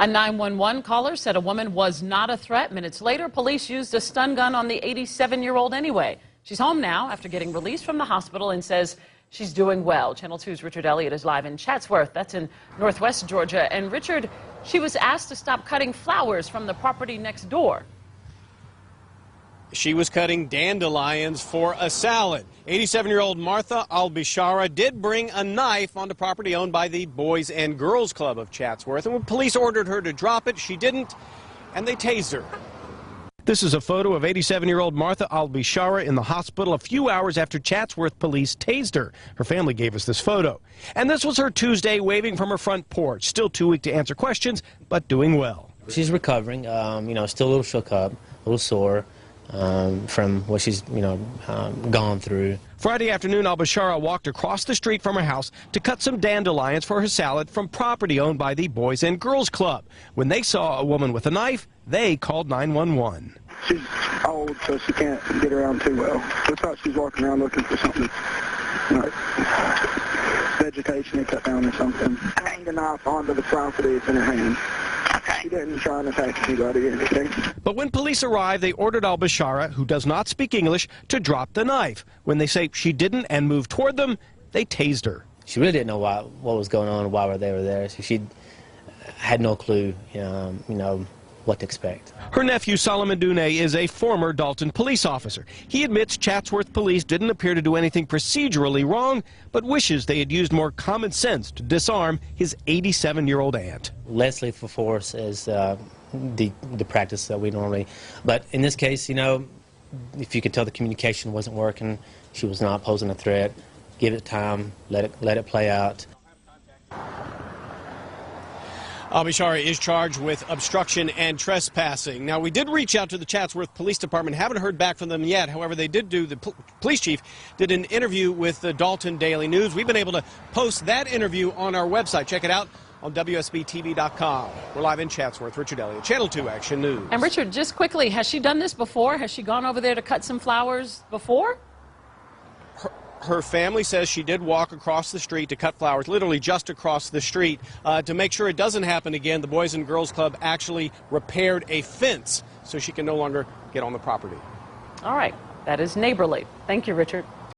A 911 caller said a woman was not a threat. Minutes later, police used a stun gun on the 87-year-old anyway. She's home now after getting released from the hospital and says she's doing well. Channel 2's Richard Elliott is live in Chatsworth. That's in northwest Georgia. And Richard, she was asked to stop cutting flowers from the property next door. She was cutting dandelions for a salad. 87-year-old Martha Albishara did bring a knife onto property owned by the Boys and Girls Club of Chatsworth. And when police ordered her to drop it, she didn't, and they tased her. This is a photo of 87-year-old Martha Albishara in the hospital a few hours after Chatsworth police tased her. Her family gave us this photo. And this was her Tuesday waving from her front porch. Still too weak to answer questions, but doing well. She's recovering, still a little shook up, a little sore. From what she's, gone through. Friday afternoon, Albishara walked across the street from her house to cut some dandelions for her salad from property owned by the Boys and Girls Club. When they saw a woman with a knife, they called 911. She's old, so she can't get around too well. We thought she was walking around looking for something, like vegetation to cut down or something. Hang the knife onto the property. It's in her hand. She didn't try and attack anybody or anything. But when police arrived, they ordered Albishara, who does not speak English, to drop the knife. When they say she didn't and moved toward them, they tased her. She really didn't know what was going on, why they were there. So she had no clue, what to expect. Her nephew, Solomon Dune, is a former Dalton police officer. He admits Chatsworth police didn't appear to do anything procedurally wrong, but wishes they had used more common sense to disarm his 87-year-old aunt. Less lethal force is the practice that we normally, but in this case, if you could tell the communication wasn't working, she was not posing a threat, give it time, let it play out. Albishara is charged with obstruction and trespassing. Now, we did reach out to the Chatsworth Police Department. Haven't heard back from them yet. However, they did the police chief did an interview with the Dalton Daily News. We've been able to post that interview on our website. Check it out on WSBTV.com. We're live in Chatsworth. Richard Elliott, Channel 2 Action News. And Richard, just quickly, has she done this before? Has she gone over there to cut some flowers before? Her family says she did walk across the street to cut flowers, literally just across the street. To make sure it doesn't happen again, the Boys and Girls Club actually repaired a fence so she can no longer get on the property. All right. That is neighborly. Thank you, Richard.